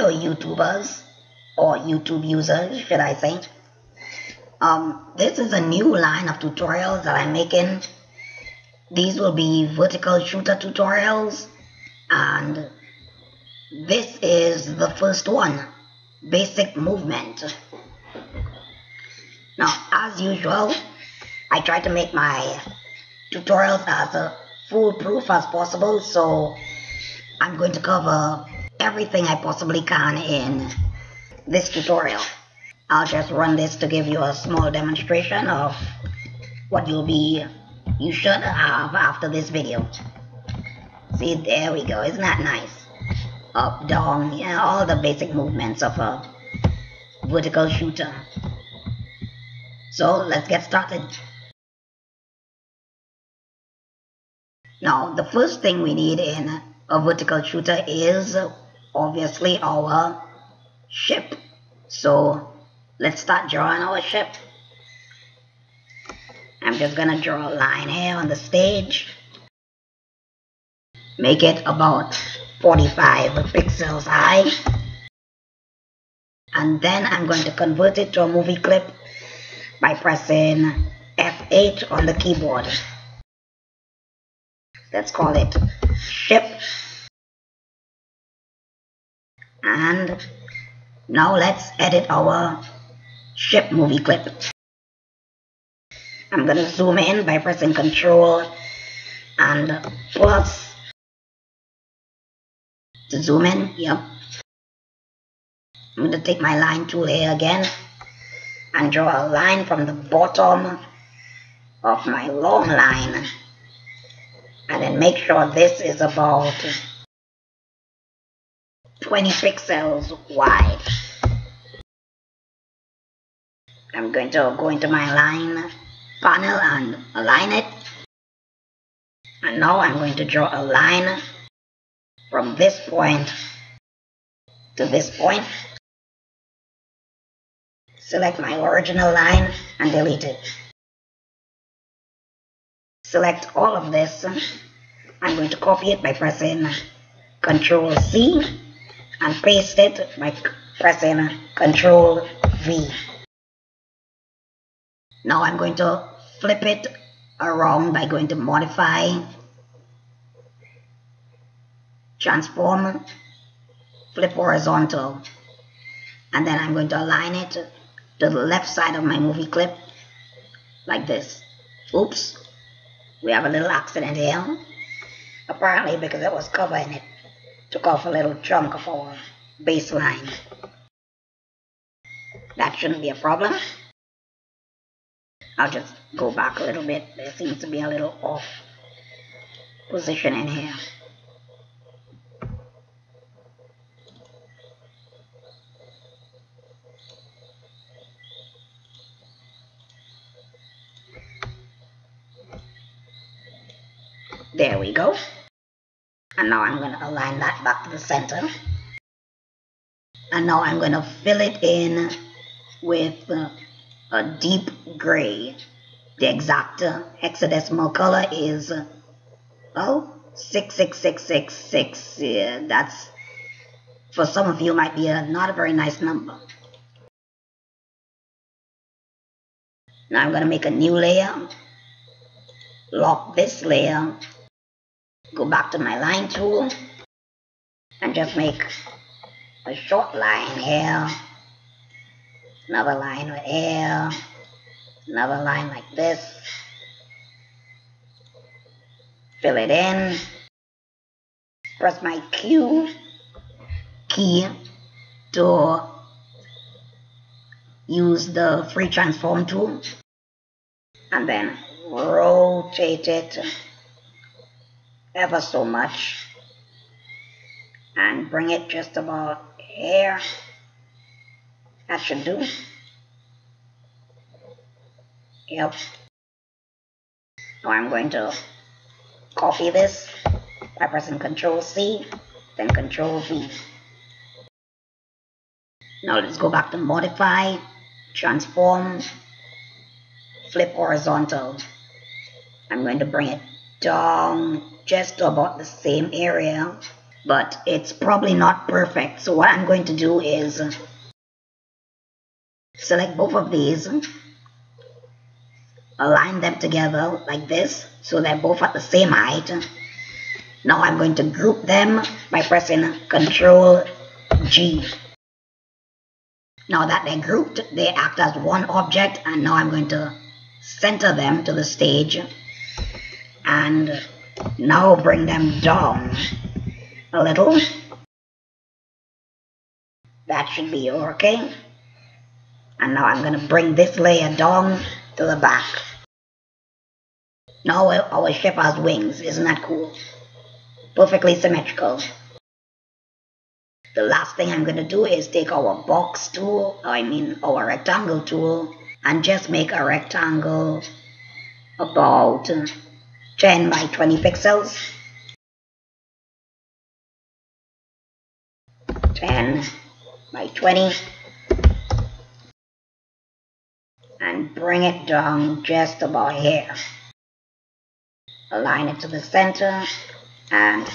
Hello YouTubers, or YouTube users should I say. This is a new line of tutorials that I'm making. These will be vertical shooter tutorials, and this is the first one, basic movement. Now, as usual, I try to make my tutorials as foolproof as possible, so I'm going to cover everything I possibly can in this tutorial. I'll just run this to give you a small demonstration of what you should have after this video. See, there we go. Isn't that nice? Up, down, yeah, all the basic movements of a vertical shooter. So let's get started. Now, the first thing we need in a vertical shooter is obviously our ship. So let's start drawing our ship. I'm just gonna draw a line here on the stage. Make it about 45 pixels high. And then I'm going to convert it to a movie clip by pressing F8 on the keyboard. Let's call it ship. And now let's edit our ship movie clip. I'm going to zoom in by pressing Control and plus to zoom in. Yep. I'm going to take my line tool here again and draw a line from the bottom of my long line, and then make sure this is about 20 pixels wide. I'm going to go into my line panel and align it. And now I'm going to draw a line from this point to this point. Select my original line and delete it. Select all of this. I'm going to copy it by pressing Ctrl C and paste it by pressing Ctrl V. Now I'm going to flip it around by going to Modify, Transform, Flip Horizontal, and then I'm going to align it to the left side of my movie clip like this. Oops, we have a little accident here. Apparently because it was covering it, took off a little chunk of our baseline. That shouldn't be a problem. I'll just go back a little bit. There seems to be a little off position in here. There we go. And now I'm going to align that back to the center. And now I'm going to fill it in with a deep gray. The exact hexadecimal color is 66666. That's, for some of you, might be not a very nice number. Now I'm going to make a new layer. Lock this layer. Go back to my line tool and just make a short line here, another line right here, another line like this. Fill it in. Press my Q key to use the free transform tool and then rotate it ever so much and bring it just about here. That should do. Yep. Now I'm going to copy this by pressing Ctrl C, then Ctrl V. Now let's go back to Modify, Transform, Flip Horizontal. I'm going to bring it down just to about the same area but it's probably not perfect. So what I'm going to do is select both of these, align them together like this so they're both at the same height. Now I'm going to group them by pressing Ctrl G. Now that they're grouped, they act as one object, and now I'm going to center them to the stage and now bring them down a little. That should be okay. And now I'm going to bring this layer down to the back. Now our ship has wings. Isn't that cool? Perfectly symmetrical. The last thing I'm going to do is take our box tool, our rectangle tool, and just make a rectangle about 10 by 20 pixels. 10 by 20. And bring it down just about here. Align it to the center, and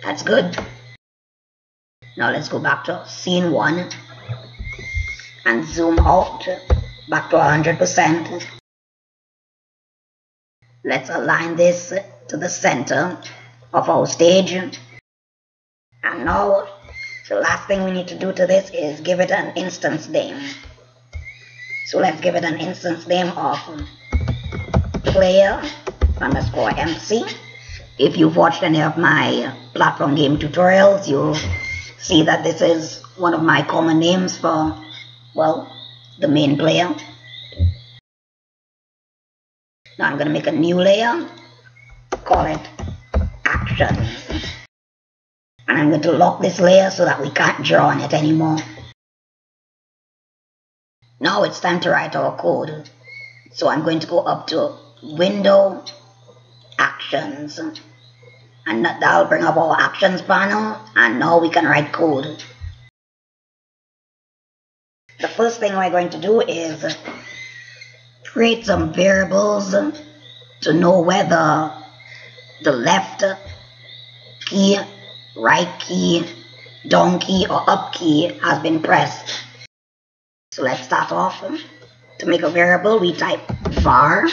that's good. Now let's go back to scene 1 and zoom out back to 100%. Let's align this to the center of our stage. And now the last thing we need to do to this is give it an instance name. So let's give it an instance name of player_MC. If you've watched any of my platform game tutorials, you'll see that this is one of my common names for, well, the main player. Now I'm going to make a new layer, call it Actions. And I'm going to lock this layer so that we can't draw on it anymore. Now it's time to write our code. So I'm going to go up to Window, Actions. And that'll bring up our Actions panel. And now we can write code. The first thing we're going to do is create some variables to know whether the left key, right key, down key, or up key has been pressed. So let's start off. To make a variable, we type var,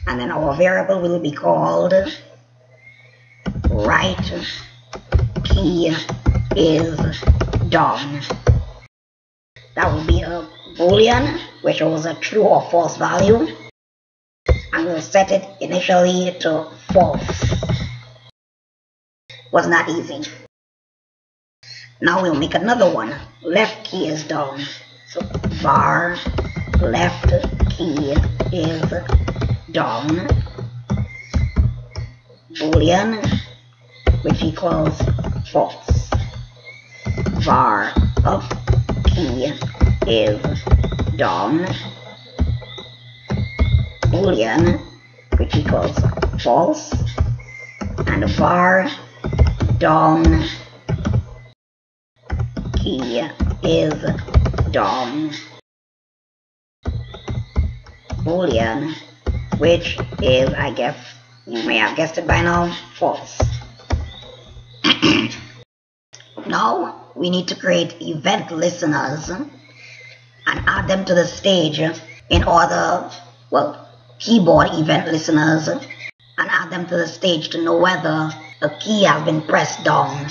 and then our variable will be called right key is down. That will be a boolean, which was a true or false value, and we'll set it initially to false. Wasn't that easy? Now we'll make another one. Left key is down. So var left key is down. Boolean, which equals false. Var up key is down. Boolean, which equals false. And var down key is down. Boolean, which is, I guess you may have guessed it by now, false. Now we need to create event listeners and add them to the stage in order, well, keyboard event listeners, and add them to the stage to know whether a key has been pressed down.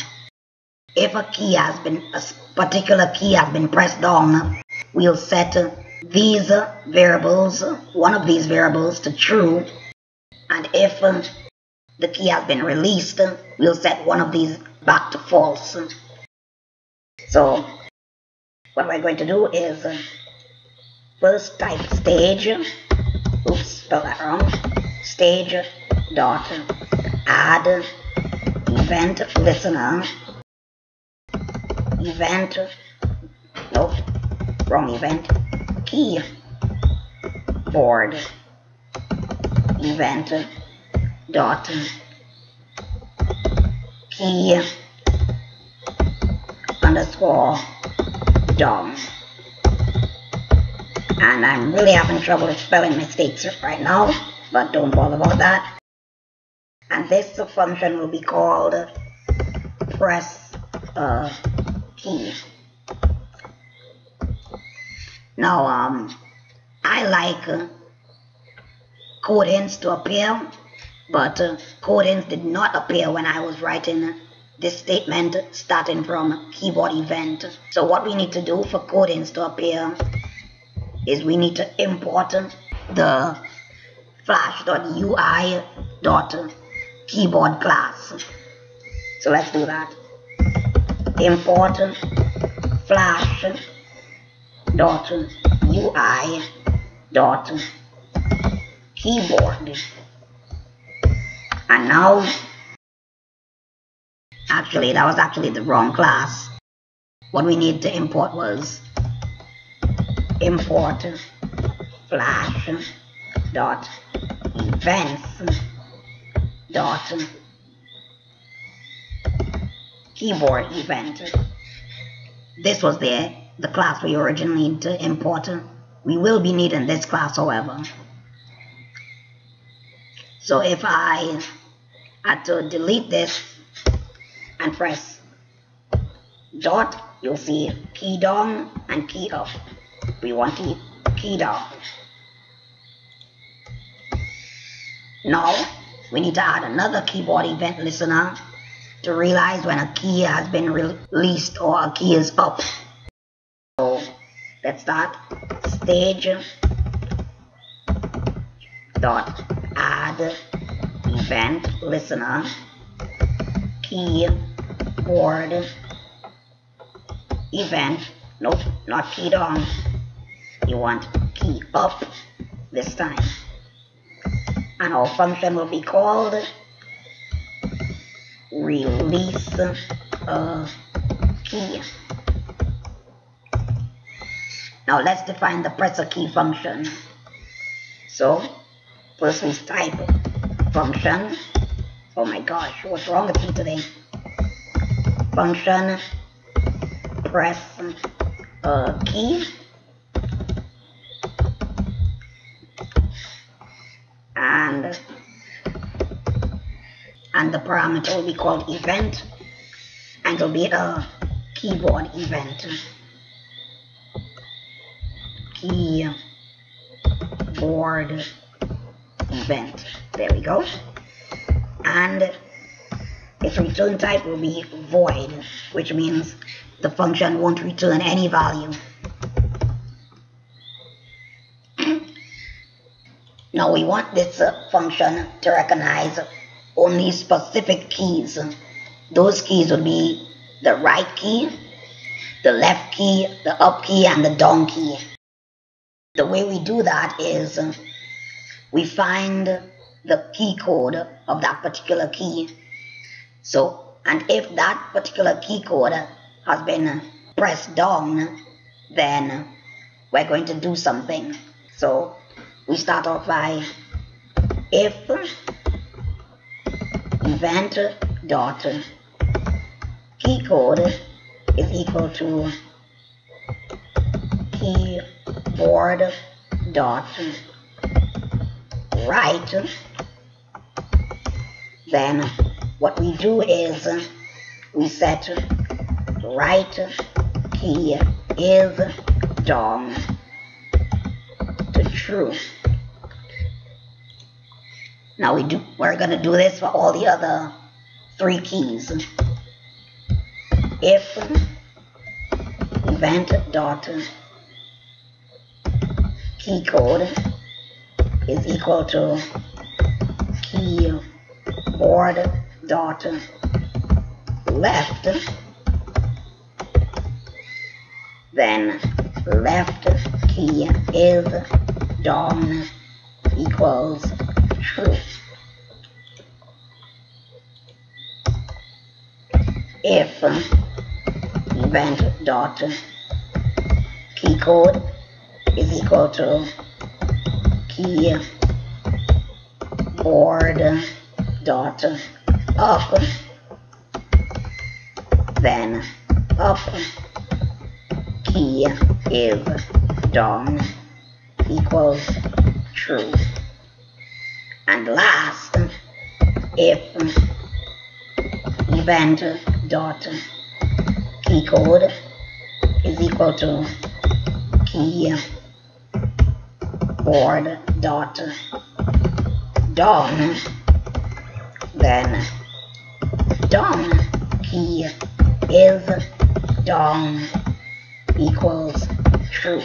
If a particular key has been pressed down, we'll set these variables, one of these variables, to true, and if the key has been released, we'll set one of these back to false. So what we're going to do is first type stage, oops, spelled that wrong, stage dot add event listener, event, nope, wrong event, keyboard event dot key underscore down. And I'm really having trouble with spelling mistakes right now, but don't bother about that. And this function will be called press a key. Now I like code hints to appear, but code hints did not appear when I was writing this statement starting from keyboard event. So what we need to do for code hints to appear is we need to import the flash.ui.keyboard class. So let's do that. Import flash.ui.keyboard. And now, actually that was actually the wrong class. What we need to import was import flash.events.keyboard event. This was the class we originally need to import. We will be needing this class, however. So if I had to delete this and press dot, you'll see key down and key up. We want to key down. Now we need to add another keyboard event listener to realize when a key has been released or a key is up. So let's start stage dot add event listener keyboard event. Nope, not key down. You want key up this time. And our function will be called release a key. Now let's define the press a key function. So first we type function. Oh my gosh, what's wrong with me today? Function press a key. And the parameter will be called event, and it will be a keyboard event. Keyboard event. There we go. And its return type will be void, which means the function won't return any value. Now we want this function to recognize only specific keys. Those keys would be the right key, the left key, the up key, and the down key. The way we do that is we find the key code of that particular key. So, and if that particular key code has been pressed down, then we're going to do something. So we start off by if event dot key code is equal to keyboard dot right, then what we do is we set right key is down to true. Now we're gonna do this for all the other three keys. If event dot key code is equal to keyboard dot left, then left key is down equals true. If event dot key code is equal to keyboard dot up, then up key is down equals true. And last, if event dot key code is equal to keyboard dot down, then down key is down equals true.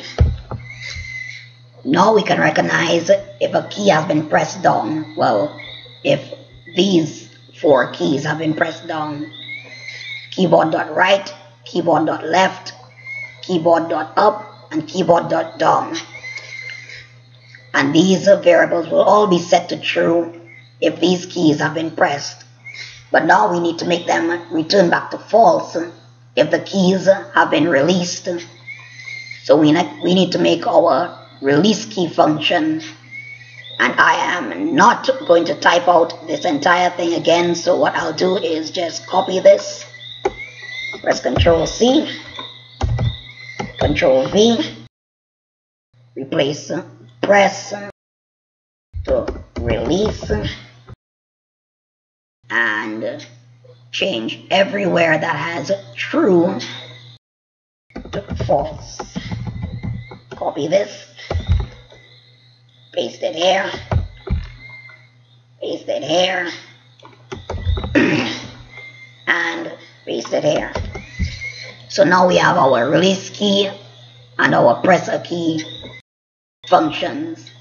Now we can recognize if a key has been pressed down. Well, if these 4 keys have been pressed down: keyboard.right, keyboard.left, keyboard.up, and keyboard.down. And these variables will all be set to true if these keys have been pressed. But now we need to make them return back to false if the keys have been released. So we need to make our release key function, and I am not going to type out this entire thing again, so what I'll do is just copy this, press Ctrl C, Ctrl V, replace press to release, and change everywhere that has true to false. Copy this, paste it here, paste it here, and paste it here. So now we have our release key and our press a key functions.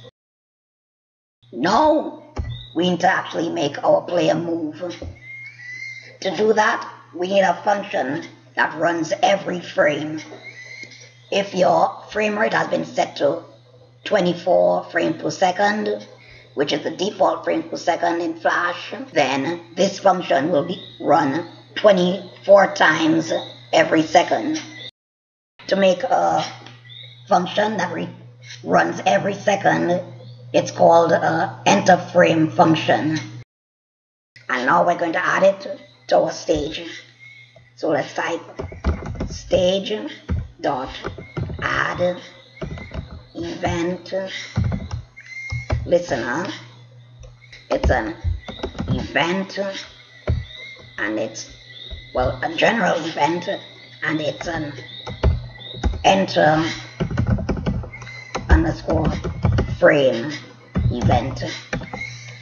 Now we need to actually make our player move. To do that, we need a function that runs every frame. If your frame rate has been set to 24 frames per second, which is the default frame per second in Flash, then this function will be run 24 times every second. To make a function that runs every second, it's called a enter frame function. And now we're going to add it to our stage. So let's type stage dot add event listener. It's an event, and it's, well, a general event, and it's an enter underscore frame event,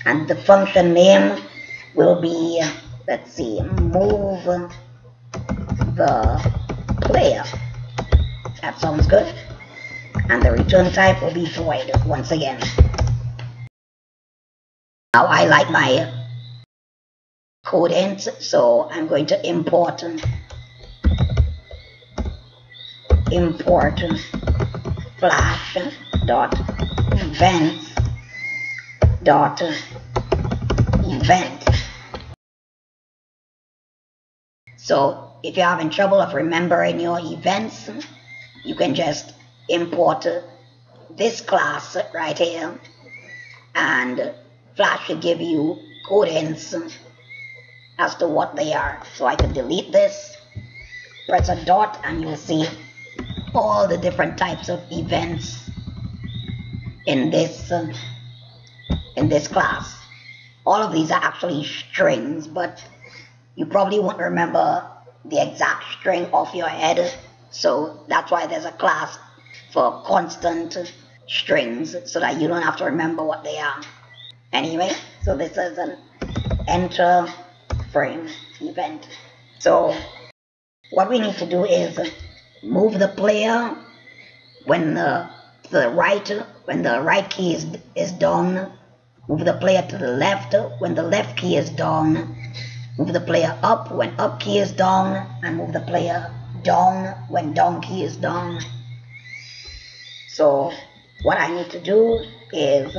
and the function name will be, let's see, move the player. That sounds good. And the return type will be void once again. Now I like my code int, so I'm going to import flash dot events dot event. So if you're having trouble of remembering your events, you can just import this class right here, and Flash will give you code hints as to what they are. So I can delete this, press a dot, and you'll see all the different types of events in this class. All of these are actually strings, but you probably won't remember the exact string off your head, so that's why there's a class for constant strings, so that you don't have to remember what they are. Anyway, so this is an enter frame event. So what we need to do is move the player when the right key is down, move the player to the left when the left key is down, move the player up when up key is down, and move the player down when down key is down. So what I need to do is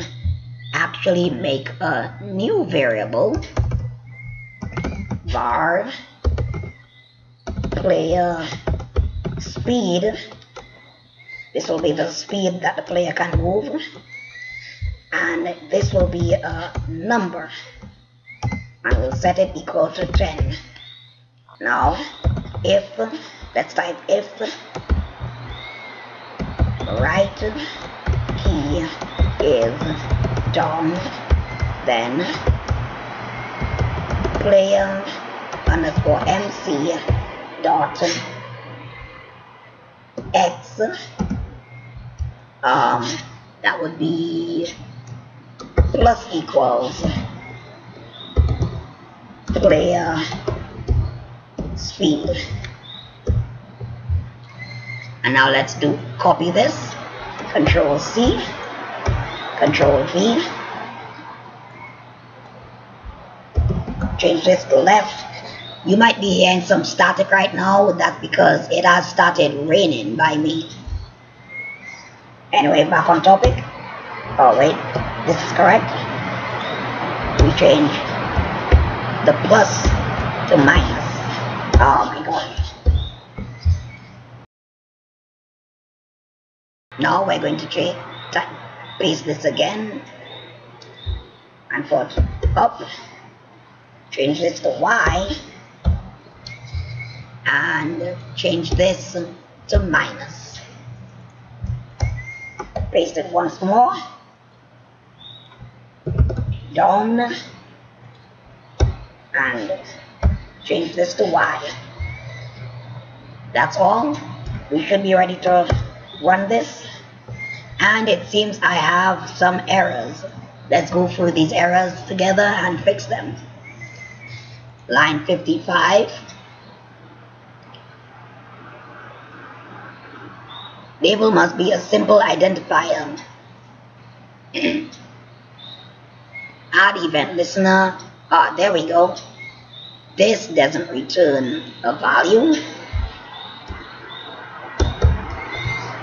actually make a new variable, var player speed. This will be the speed that the player can move, and this will be a number, and we'll set it equal to 10. Now if, let's type if right key is down, then player underscore MC dot X. That would be plus equals player speed. And now let's copy this, Control C, Control V, change this to left. You might be hearing some static right now. That's because it has started raining by me. Anyway, back on topic. Oh wait, this is correct. We change the plus to minus. Oh my god. Now we're going to paste this again and put up, change this to Y, and change this to minus. Paste it once more, down, and change this to Y. That's all. We should be ready to run this. And it seems I have some errors. Let's go through these errors together and fix them. Line 55. Label must be a simple identifier. Add event listener. Ah, there we go. This doesn't return a value.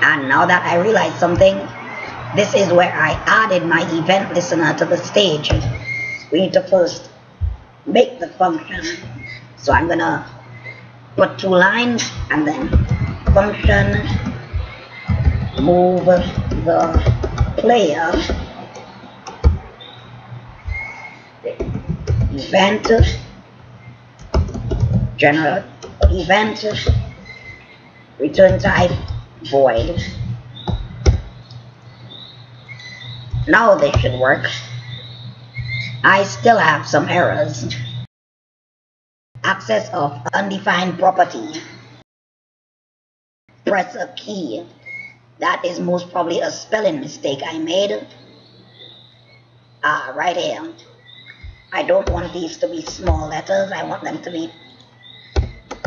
And now that I realize something, this is where I added my event listener to the stage. We need to first make the function. So I'm gonna put 2 lines and then function move the player event general event return type void. Now this should work. I still have some errors. Access of undefined property. Press a key. That is most probably a spelling mistake I made. Right here. I don't want these to be small letters. I want them to be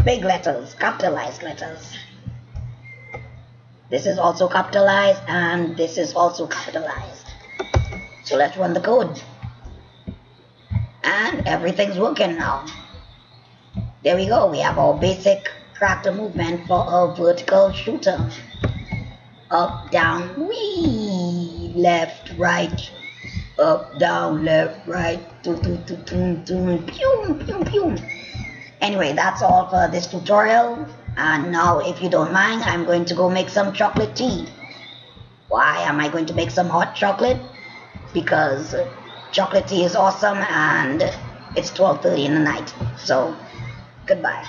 big letters, capitalized letters. This is also capitalized and this is also capitalized. So let's run the code. And everything's working now. There we go. We have our basic character movement for a vertical shooter. Up, down, wee, left, right, up, down, left, right, pew. Anyway, that's all for this tutorial. And now, if you don't mind, I'm going to go make some chocolate tea. Why am I going to make some hot chocolate? Because chocolate tea is awesome and it's 12:30 in the night. So, goodbye.